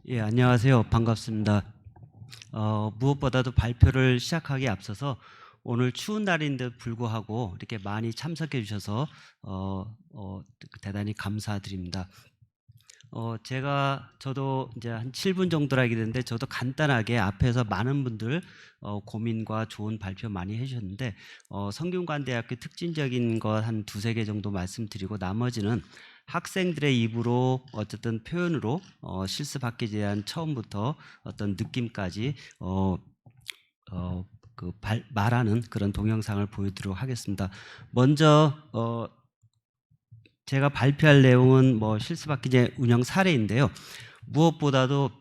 예, 안녕하세요. 반갑습니다. 무엇보다도 발표를 시작하기에 앞서서 오늘 추운 날인데 불구하고 이렇게 많이 참석해 주셔서 대단히 감사드립니다. 저도 이제 한 7분 정도라 하겠는데 저도 간단하게 앞에서 많은 분들 고민과 좋은 발표 많이 해주셨는데 성균관대학교 특징적인 것 한 두세 개 정도 말씀드리고 나머지는 학생들의 입으로 어쨌든 표현으로 실습학기에 대한 처음부터 어떤 느낌까지 말하는 그런 동영상을 보여드리도록 하겠습니다. 먼저 제가 발표할 내용은 뭐 실습학기제 운영 사례인데요. 무엇보다도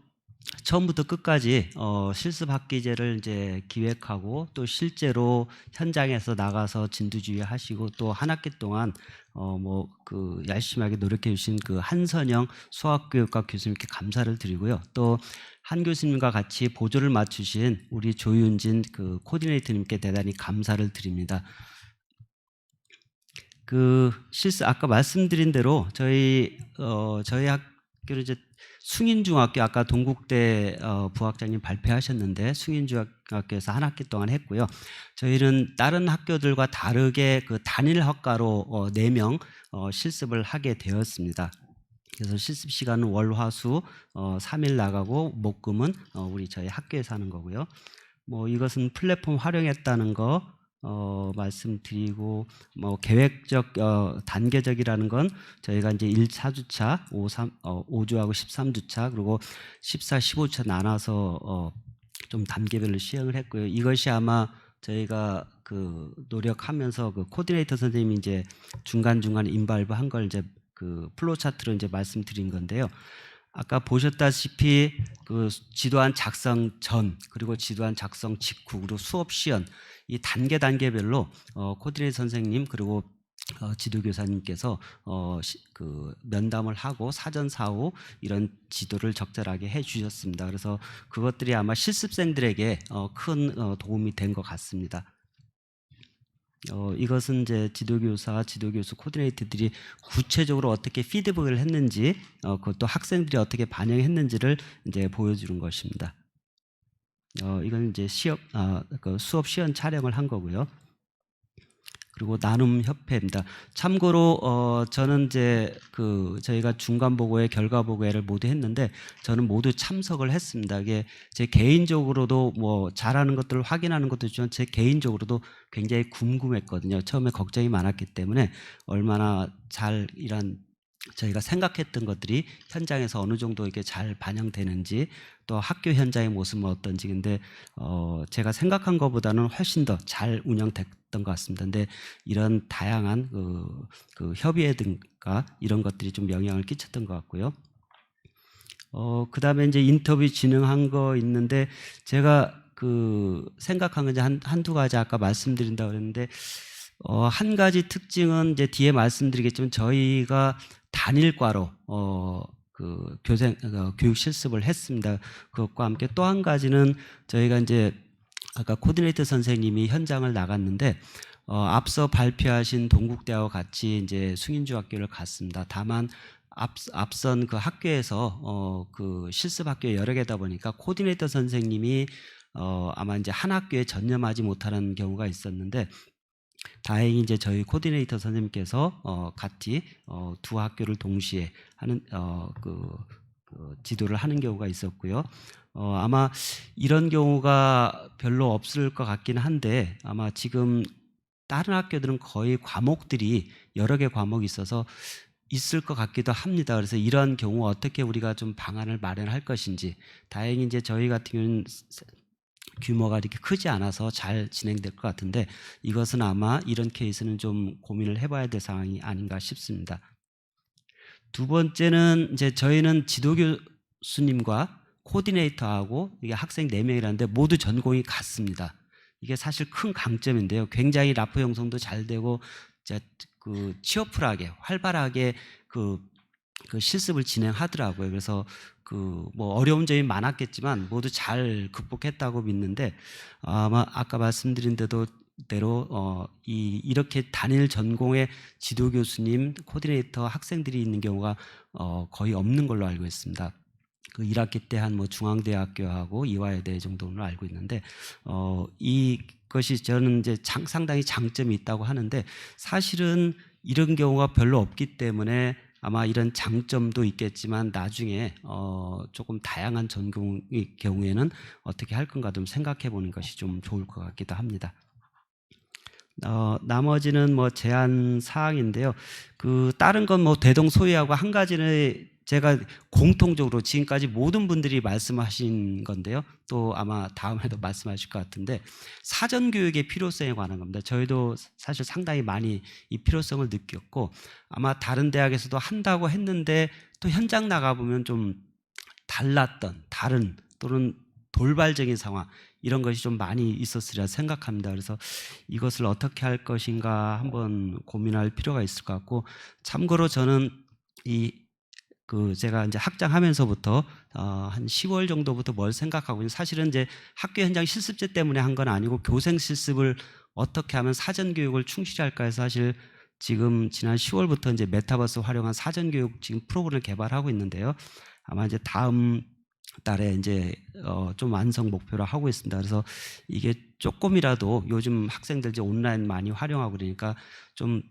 처음부터 끝까지 실습학기제를 이제 기획하고 또 실제로 현장에서 나가서 진두지휘하시고 또 한 학기 동안 열심하게 노력해 주신 그 한선영 수학교육과 교수님께 감사를 드리고요. 또 한 교수님과 같이 보조를 맡주신 우리 조윤진 그 코디네이터님께 대단히 감사를 드립니다. 아까 말씀드린 대로 저희 학교는 이제 숭인중학교, 아까 동국대 부학장님 발표하셨는데 숭인중학교에서 한 학기 동안 했고요. 저희는 다른 학교들과 다르게 그 단일 학과로 4명 실습을 하게 되었습니다. 그래서 실습 시간은 월, 화, 수 3일 나가고 목금은 저희 학교에서 하는 거고요. 이것은 플랫폼 활용했다는 거 말씀드리고, 계획적 단계적이라는 건 저희가 이제 1차주차 5주하고 13주차 그리고 14, 15주차 나눠서 좀 단계별로 시행을 했고요. 이것이 아마 저희가 그 노력하면서 그 코디네이터 선생님이 이제 중간중간 인발부 한 걸 이제 그 플로우 차트로 이제 말씀드린 건데요. 아까 보셨다시피 그 지도안 작성 전 그리고 지도안 작성 직후 그리고 수업 시연 이 단계별로 코디네이터 선생님 그리고 지도교사님께서 그 면담을 하고 사전 사후 이런 지도를 적절하게 해주셨습니다. 그래서 그것들이 아마 실습생들에게 큰 도움이 된 것 같습니다. 이것은 이제 지도교수 코디네이터들이 구체적으로 어떻게 피드백을 했는지, 그것도 학생들이 어떻게 반영했는지를 이제 보여주는 것입니다. 이건 이제 그 수업 시연 촬영을 한 거고요. 그리고 나눔 협회입니다. 참고로 저는 이제 저희가 중간 보고회, 결과 보고회를 모두 했는데 저는 모두 참석을 했습니다. 이게 제 개인적으로도 뭐 잘하는 것들을 확인하는 것도 있지만 제 개인적으로도 굉장히 궁금했거든요. 처음에 걱정이 많았기 때문에 얼마나 잘 이런 저희가 생각했던 것들이 현장에서 어느 정도 이게 잘 반영되는지 또 학교 현장의 모습은 어떤지 근데 제가 생각한 것보다는 훨씬 더 잘 운영됐던 것 같습니다. 근데 이런 다양한 그 협의회든가 이런 것들이 좀 영향을 끼쳤던 것 같고요. 그 다음에 이제 인터뷰 진행한 거 있는데 제가 생각한 건 이제 한두 가지 아까 말씀드린다고 그랬는데 한 가지 특징은 이제 뒤에 말씀드리겠지만 저희가 단일과로 교육 실습을 했습니다. 그것과 함께 또 한 가지는 저희가 이제 아까 코디네이터 선생님이 현장을 나갔는데 앞서 발표하신 동국대와 같이 이제 숭인중학교를 갔습니다. 다만 앞선 그 학교에서 그 실습 학교 여러 개다 보니까 코디네이터 선생님이 아마 이제 한 학교에 전념하지 못하는 경우가 있었는데 다행히 이제 저희 코디네이터 선생님께서 같이 두 학교를 동시에 하는 지도를 하는 경우가 있었고요. 아마 이런 경우가 별로 없을 것 같긴 한데 아마 지금 다른 학교들은 거의 과목들이 여러 개 과목이 있어서 있을 것 같기도 합니다. 그래서 이런 경우 어떻게 우리가 좀 방안을 마련할 것인지 다행히 이제 저희 같은 경우는 규모가 이렇게 크지 않아서 잘 진행될 것 같은데 이것은 아마 이런 케이스는 좀 고민을 해봐야 될 상황이 아닌가 싶습니다. 두 번째는 이제 저희는 지도교수님과 코디네이터하고 이게 학생 4명이라는데 모두 전공이 같습니다. 이게 사실 큰 강점인데요. 굉장히 라포 형성도 잘 되고 치어풀하게 활발하게 그 실습을 진행하더라고요. 그래서 뭐 어려운 점이 많았겠지만 모두 잘 극복했다고 믿는데 아마 아까 말씀드린 대로 이렇게 단일 전공의 지도 교수님, 코디네이터, 학생들이 있는 경우가 거의 없는 걸로 알고 있습니다. 그 1학기 때 한 뭐 중앙대학교하고 이화여대 정도는 알고 있는데 이것이 저는 이제 상당히 장점이 있다고 하는데 사실은 이런 경우가 별로 없기 때문에 아마 이런 장점도 있겠지만 나중에 조금 다양한 전공의 경우에는 어떻게 할 건가 좀 생각해 보는 것이 좀 좋을 것 같기도 합니다. 나머지는 뭐 제한 사항인데요. 그 다른 건 뭐 대동소이하고 한 가지는 제가 공통적으로 지금까지 모든 분들이 말씀하신 건데요. 또 아마 다음에도 말씀하실 것 같은데 사전 교육의 필요성에 관한 겁니다. 저희도 사실 상당히 많이 이 필요성을 느꼈고 아마 다른 대학에서도 한다고 했는데 또 현장 나가 보면 좀 달랐던 다른 또는 돌발적인 상황 이런 것이 좀 많이 있었으리라 생각합니다. 그래서 이것을 어떻게 할 것인가 한번 고민할 필요가 있을 것 같고 참고로 저는 제가 이제 학장하면서부터 한 10월 정도부터 뭘 생각하고 사실은 이제 학교 현장 실습제 때문에 한 건 아니고 교생 실습을 어떻게 하면 사전 교육을 충실히 할까 해서 사실 지금 지난 10월부터 이제 메타버스 활용한 사전 교육 지금 프로그램을 개발하고 있는데요. 아마 이제 다음 달에 이제 좀 완성 목표로 하고 있습니다. 그래서 이게 조금이라도 요즘 학생들 이제 온라인 많이 활용하고 그러니까 좀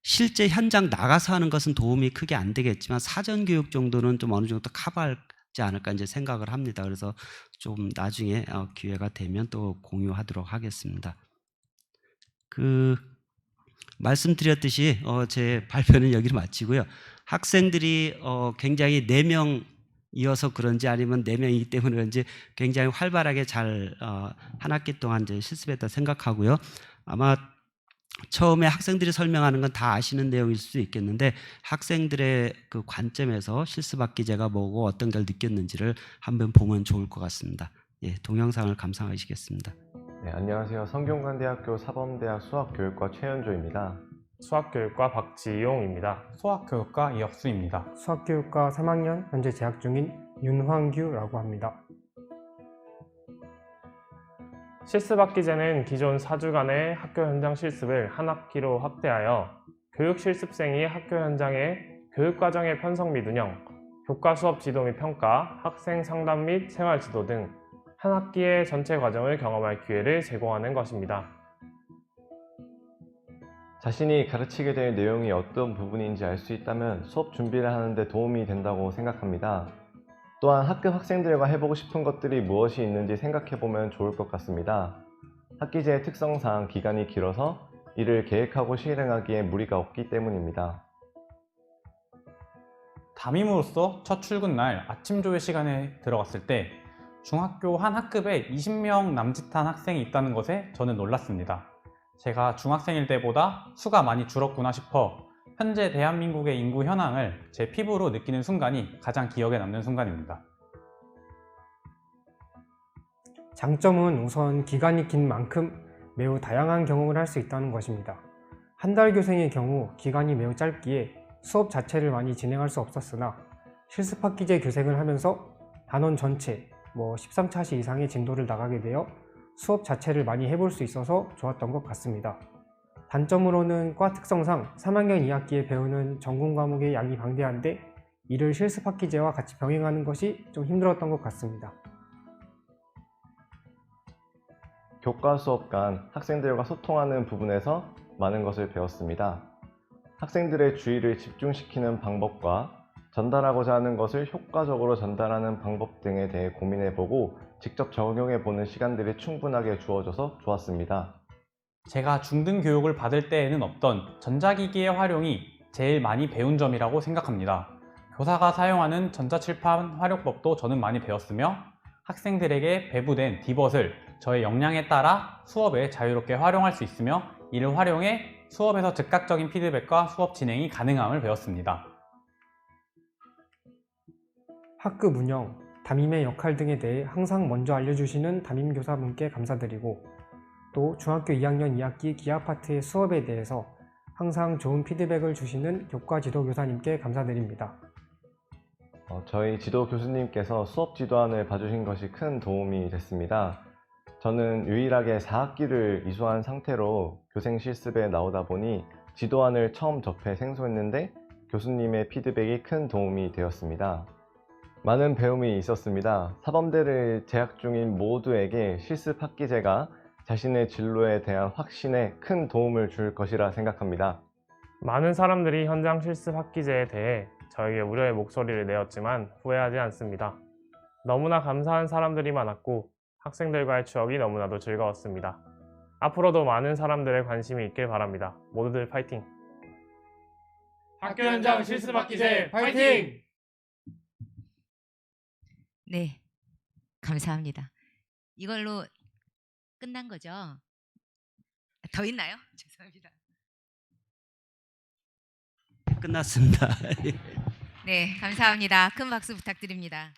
실제 현장 나가서 하는 것은 도움이 크게 안 되겠지만 사전 교육 정도는 좀 어느 정도 커버하지 않을까 이제 생각을 합니다. 그래서 좀 나중에 기회가 되면 또 공유하도록 하겠습니다. 말씀드렸듯이 제 발표는 여기로 마치고요. 학생들이 굉장히 4명 이어서 그런지 아니면 4명이기 때문에 그런지 굉장히 활발하게 잘 한 학기 동안 이제 실습했다 생각하고요. 아마 처음에 학생들이 설명하는 건 다 아시는 내용일 수도 있겠는데 학생들의 그 관점에서 실습학기제가 뭐고 어떤 걸 느꼈는지를 한번 보면 좋을 것 같습니다. 예, 동영상을 감상하시겠습니다. 네, 안녕하세요. 성균관대학교 사범대학 수학교육과 최현조입니다. 수학교육과 박지용입니다. 수학교육과 이혁수입니다. 수학교육과 3학년 현재 재학 중인 윤황규라고 합니다. 실습학기제는 기존 4주간의 학교 현장 실습을 한 학기로 확대하여 교육 실습생이 학교 현장의 교육과정의 편성 및 운영, 교과 수업 지도 및 평가, 학생 상담 및 생활 지도 등 한 학기의 전체 과정을 경험할 기회를 제공하는 것입니다. 자신이 가르치게 될 내용이 어떤 부분인지 알 수 있다면 수업 준비를 하는데 도움이 된다고 생각합니다. 또한 학급 학생들과 해보고 싶은 것들이 무엇이 있는지 생각해보면 좋을 것 같습니다. 학기제의 특성상 기간이 길어서 이를 계획하고 실행하기에 무리가 없기 때문입니다. 담임으로서 첫 출근 날 아침 조회 시간에 들어갔을 때 중학교 한 학급에 20명 남짓한 학생이 있다는 것에 저는 놀랐습니다. 제가 중학생일 때보다 수가 많이 줄었구나 싶어 현재 대한민국의 인구 현황을 제 피부로 느끼는 순간이 가장 기억에 남는 순간입니다. 장점은 우선 기간이 긴 만큼 매우 다양한 경험을 할 수 있다는 것입니다. 한 달 교생의 경우 기간이 매우 짧기에 수업 자체를 많이 진행할 수 없었으나 실습학기제 교생을 하면서 단원 전체 13차시 이상의 진도를 나가게 되어 수업 자체를 많이 해볼 수 있어서 좋았던 것 같습니다. 단점으로는 과 특성상 3학년 2학기에 배우는 전공 과목의 양이 방대한데 이를 실습학기제와 같이 병행하는 것이 좀 힘들었던 것 같습니다. 교과 수업 간 학생들과 소통하는 부분에서 많은 것을 배웠습니다. 학생들의 주의를 집중시키는 방법과 전달하고자 하는 것을 효과적으로 전달하는 방법 등에 대해 고민해보고 직접 적용해보는 시간들이 충분하게 주어져서 좋았습니다. 제가 중등 교육을 받을 때에는 없던 전자기기의 활용이 제일 많이 배운 점이라고 생각합니다. 교사가 사용하는 전자칠판 활용법도 저는 많이 배웠으며 학생들에게 배부된 디벗을 저의 역량에 따라 수업에 자유롭게 활용할 수 있으며 이를 활용해 수업에서 즉각적인 피드백과 수업 진행이 가능함을 배웠습니다. 학급 운영, 담임의 역할 등에 대해 항상 먼저 알려주시는 담임교사분께 감사드리고 또 중학교 2학년 2학기 기하파트의 수업에 대해서 항상 좋은 피드백을 주시는 교과 지도교사님께 감사드립니다. 저희 지도 교수님께서 수업 지도안을 봐주신 것이 큰 도움이 됐습니다. 저는 유일하게 4학기를 이수한 상태로 교생 실습에 나오다 보니 지도안을 처음 접해 생소했는데 교수님의 피드백이 큰 도움이 되었습니다. 많은 배움이 있었습니다. 사범대를 재학 중인 모두에게 실습 학기제가 자신의 진로에 대한 확신에 큰 도움을 줄 것이라 생각합니다. 많은 사람들이 현장 실습 학기제에 대해 저에게 우려의 목소리를 내었지만 후회하지 않습니다. 너무나 감사한 사람들이 많았고 학생들과의 추억이 너무나도 즐거웠습니다. 앞으로도 많은 사람들의 관심이 있길 바랍니다. 모두들 파이팅! 학교 현장 실습 학기제 파이팅! 네, 감사합니다. 이걸로 끝난 거죠? 더 있나요? 죄송합니다. 끝났습니다. 네, 감사합니다. 큰 박수 부탁드립니다.